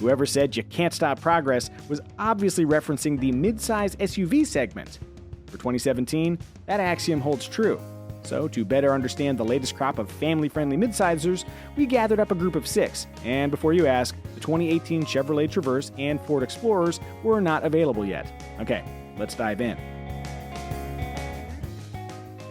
Whoever said you can't stop progress was obviously referencing the midsize SUV segment. For 2017, that axiom holds true. So, to better understand the latest crop of family-friendly midsizers, we gathered up a group of 6. And before you ask, the 2018 Chevrolet Traverse and Ford Explorers were not available yet. Okay, let's dive in.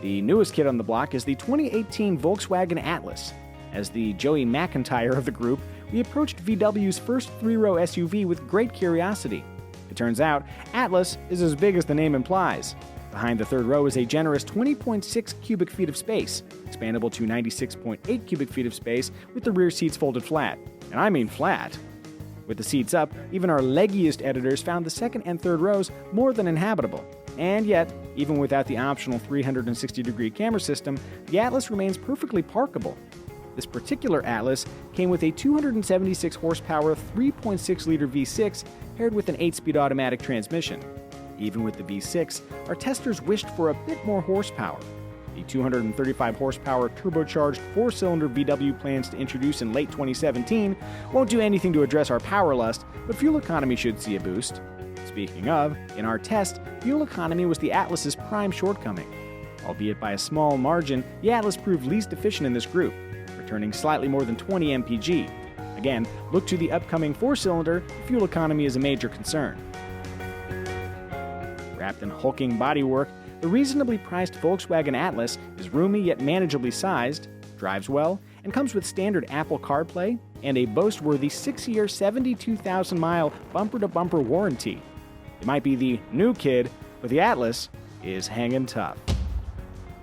The newest kid on the block is the 2018 Volkswagen Atlas. As the Joey McIntyre of the group, we approached VW's first 3-row SUV with great curiosity. It turns out, Atlas is as big as the name implies. Behind the third row is a generous 20.6 cubic feet of space, expandable to 96.8 cubic feet of space with the rear seats folded flat. And I mean flat. With the seats up, even our leggiest editors found the second and third rows more than inhabitable. And yet, even without the optional 360-degree camera system, the Atlas remains perfectly parkable. This particular Atlas came with a 276 horsepower 3.6-liter V6 paired with an 8-speed automatic transmission. Even with the V6, our testers wished for a bit more horsepower. The 235 horsepower turbocharged 4-cylinder VW plans to introduce in late 2017 won't do anything to address our power lust, but fuel economy should see a boost. Speaking of, in our test, fuel economy was the Atlas's prime shortcoming. Albeit by a small margin, the Atlas proved least efficient in this group, returning slightly more than 20 mpg. Again, look to the upcoming 4-cylinder, fuel economy is a major concern. Wrapped in hulking bodywork, the reasonably priced Volkswagen Atlas is roomy yet manageably sized, drives well, and comes with standard Apple CarPlay and a boast-worthy 6-year, 72,000-mile bumper-to-bumper warranty. It might be the new kid, but the Atlas is hanging tough.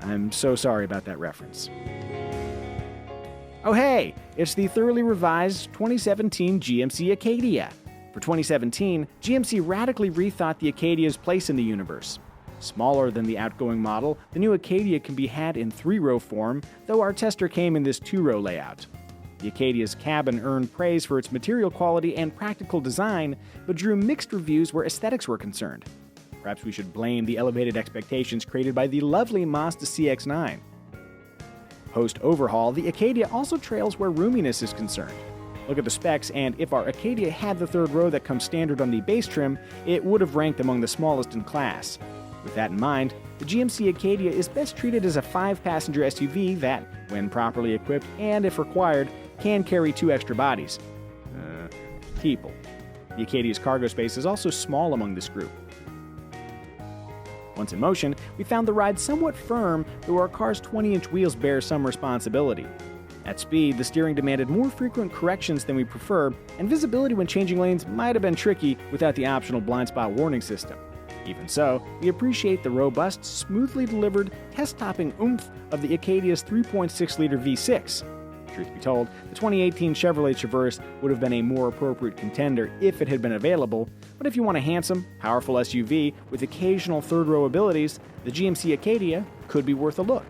I'm so sorry about that reference. Oh hey, it's the thoroughly revised 2017 GMC Acadia. For 2017, GMC radically rethought the Acadia's place in the universe. Smaller than the outgoing model, the new Acadia can be had in 3-row form, though our tester came in this 2-row layout. The Acadia's cabin earned praise for its material quality and practical design, but drew mixed reviews where aesthetics were concerned. Perhaps we should blame the elevated expectations created by the lovely Mazda CX-9. Post-overhaul, the Acadia also trails where roominess is concerned. Look at the specs, and if our Acadia had the third row that comes standard on the base trim, it would have ranked among the smallest in class. With that in mind, the GMC Acadia is best treated as a 5-passenger SUV that, when properly equipped and if required, can carry 2 extra bodies. People. The Acadia's cargo space is also small among this group. Once in motion, we found the ride somewhat firm, though our car's 20-inch wheels bear some responsibility. At speed, the steering demanded more frequent corrections than we prefer, and visibility when changing lanes might have been tricky without the optional blind spot warning system. Even so, we appreciate the robust, smoothly delivered, test-topping oomph of the Acadia's 3.6-liter V6. Truth be told, the 2018 Chevrolet Traverse would have been a more appropriate contender if it had been available, but if you want a handsome, powerful SUV with occasional third-row abilities, the GMC Acadia could be worth a look.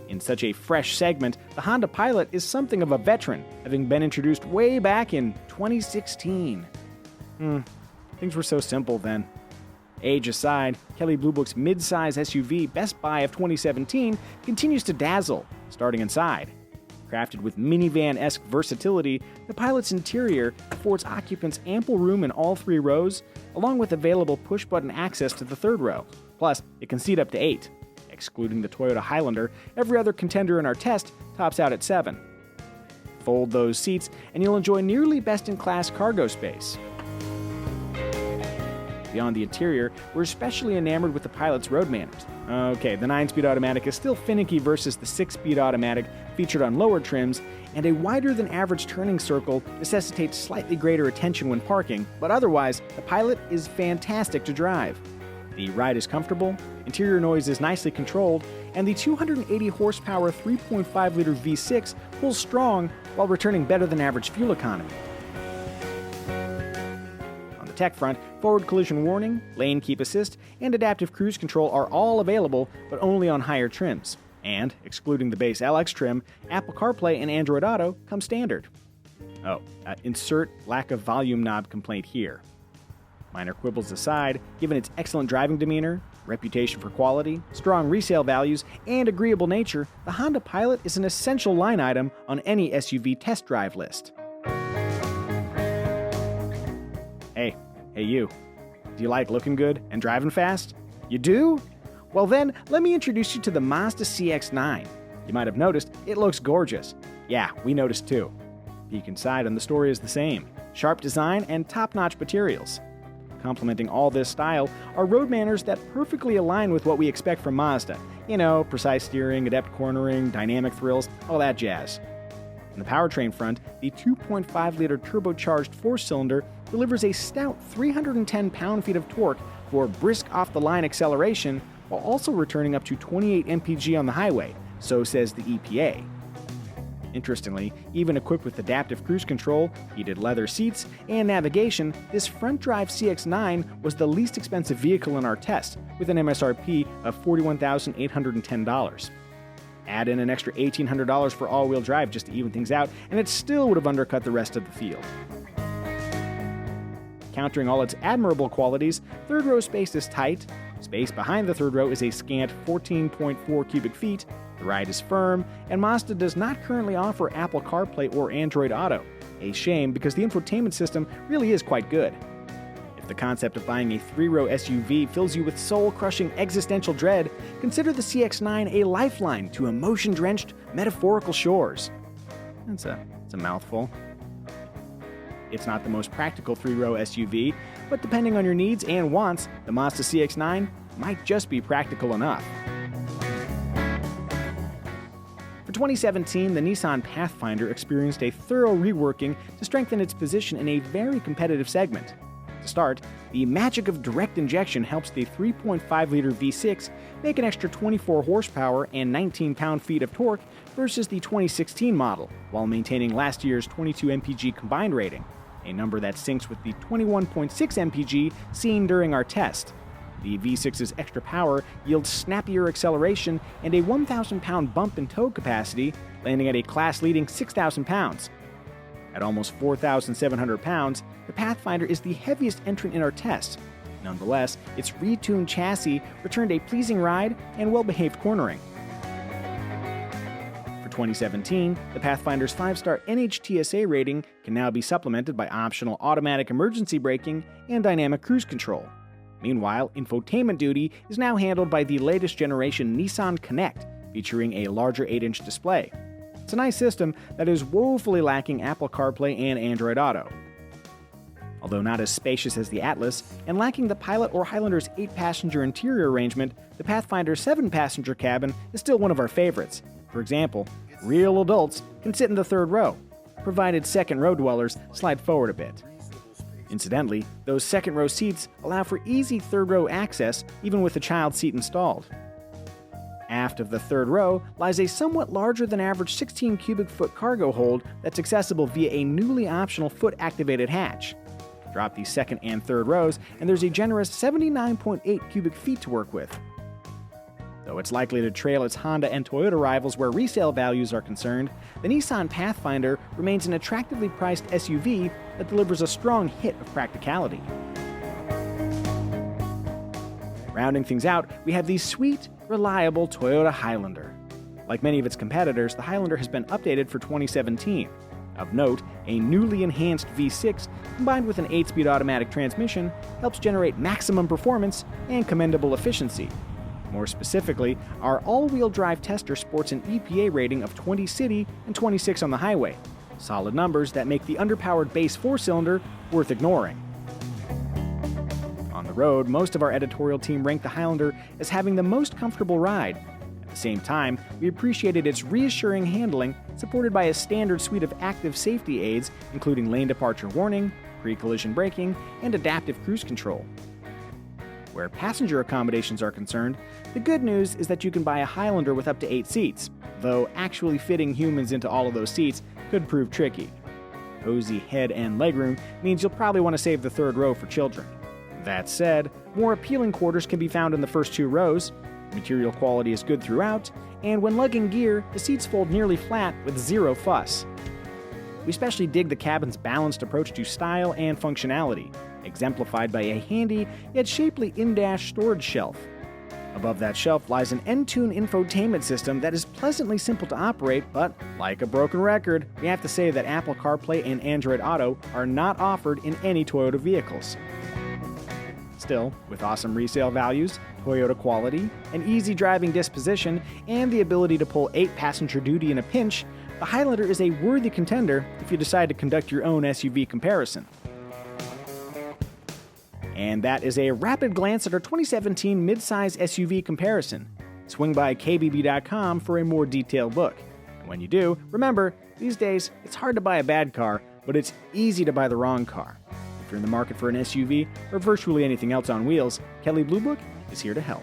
In such a fresh segment, the Honda Pilot is something of a veteran, having been introduced way back in 2016. Things were so simple then. Age aside, Kelley Blue Book's midsize SUV Best Buy of 2017 continues to dazzle, starting inside. Crafted with minivan-esque versatility, the Pilot's interior affords occupants ample room in all 3 rows, along with available push-button access to the third row. Plus, it can seat up to 8. Excluding the Toyota Highlander, every other contender in our test tops out at 7. Fold those seats, and you'll enjoy nearly best-in-class cargo space. Beyond the interior, we're especially enamored with the Pilot's road manners. Okay, the 9-speed automatic is still finicky versus the 6-speed automatic featured on lower trims, and a wider-than-average turning circle necessitates slightly greater attention when parking, but otherwise, the Pilot is fantastic to drive. The ride is comfortable, interior noise is nicely controlled, and the 280 horsepower 3.5-liter V6 pulls strong while returning better than average fuel economy. On the tech front, forward collision warning, lane keep assist, and adaptive cruise control are all available, but only on higher trims. And, excluding the base LX trim, Apple CarPlay and Android Auto come standard. Insert lack of volume knob complaint here. Minor quibbles aside, given its excellent driving demeanor, reputation for quality, strong resale values, and agreeable nature, the Honda Pilot is an essential line item on any SUV test drive list. Hey you. Do you like looking good and driving fast? You do? Well then, let me introduce you to the Mazda CX-9. You might have noticed, it looks gorgeous. Yeah, we noticed too. Peek inside and the story is the same. Sharp design and top-notch materials. Complementing all this style are road manners that perfectly align with what we expect from Mazda. You know, precise steering, adept cornering, dynamic thrills, all that jazz. On the powertrain front, the 2.5-liter turbocharged 4-cylinder delivers a stout 310 pound-feet of torque for brisk off-the-line acceleration, while also returning up to 28 mpg on the highway, so says the EPA. Interestingly, even equipped with adaptive cruise control, heated leather seats, and navigation, this front-drive CX-9 was the least expensive vehicle in our test, with an MSRP of $41,810. Add in an extra $1,800 for all-wheel drive just to even things out, and it still would have undercut the rest of the field. Countering all its admirable qualities, third-row space is tight, space behind the third row is a scant 14.4 cubic feet, the ride is firm, and Mazda does not currently offer Apple CarPlay or Android Auto. A shame, because the infotainment system really is quite good. If the concept of buying a 3-row SUV fills you with soul-crushing existential dread, consider the CX-9 a lifeline to emotion-drenched, metaphorical shores. It's a mouthful. It's not the most practical 3-row SUV, but depending on your needs and wants, the Mazda CX-9 might just be practical enough. For 2017, the Nissan Pathfinder experienced a thorough reworking to strengthen its position in a very competitive segment. To start, the magic of direct injection helps the 3.5-liter V6 make an extra 24 horsepower and 19 pound-feet of torque versus the 2016 model, while maintaining last year's 22 mpg combined rating, a number that syncs with the 21.6 mpg seen during our test. The V6's extra power yields snappier acceleration and a 1,000-pound bump in tow capacity, landing at a class-leading 6,000 pounds. At almost 4,700 pounds, the Pathfinder is the heaviest entrant in our test. Nonetheless, its retuned chassis returned a pleasing ride and well-behaved cornering. For 2017, the Pathfinder's 5-star NHTSA rating can now be supplemented by optional automatic emergency braking and dynamic cruise control. Meanwhile, infotainment duty is now handled by the latest generation Nissan Connect, featuring a larger 8-inch display. It's a nice system that is woefully lacking Apple CarPlay and Android Auto. Although not as spacious as the Atlas, and lacking the Pilot or Highlander's 8-passenger interior arrangement, the Pathfinder's 7-passenger cabin is still one of our favorites. For example, real adults can sit in the third row, provided second-row dwellers slide forward a bit. Incidentally, those second-row seats allow for easy third-row access even with a child seat installed. Aft of the third row lies a somewhat larger-than-average 16-cubic-foot cargo hold that's accessible via a newly optional foot-activated hatch. Drop the second and third rows, and there's a generous 79.8 cubic feet to work with. Though it's likely to trail its Honda and Toyota rivals where resale values are concerned, the Nissan Pathfinder remains an attractively priced SUV that delivers a strong hit of practicality. Rounding things out, we have the sweet, reliable Toyota Highlander. Like many of its competitors, the Highlander has been updated for 2017. Of note, a newly enhanced V6 combined with an 8-speed automatic transmission helps generate maximum performance and commendable efficiency. More specifically, our all-wheel drive tester sports an EPA rating of 20 city and 26 on the highway. Solid numbers that make the underpowered base 4-cylinder worth ignoring. On the road, most of our editorial team ranked the Highlander as having the most comfortable ride. At the same time, we appreciated its reassuring handling, supported by a standard suite of active safety aids, including lane departure warning, pre-collision braking, and adaptive cruise control. Where passenger accommodations are concerned, the good news is that you can buy a Highlander with up to 8 seats, though actually fitting humans into all of those seats could prove tricky. Cozy head and legroom means you'll probably want to save the third row for children. That said, more appealing quarters can be found in the first 2 rows, material quality is good throughout, and when lugging gear, the seats fold nearly flat with zero fuss. We especially dig the cabin's balanced approach to style and functionality. exemplified by a handy yet shapely in-dash storage shelf. Above that shelf lies an Entune infotainment system that is pleasantly simple to operate, but like a broken record, we have to say that Apple CarPlay and Android Auto are not offered in any Toyota vehicles. Still, with awesome resale values, Toyota quality, an easy driving disposition, and the ability to pull 8-passenger duty in a pinch, the Highlander is a worthy contender if you decide to conduct your own SUV comparison. And that is a rapid glance at our 2017 midsize SUV comparison. Swing by kbb.com for a more detailed look. And when you do, remember, these days, it's hard to buy a bad car, but it's easy to buy the wrong car. If you're in the market for an SUV or virtually anything else on wheels, Kelley Blue Book is here to help.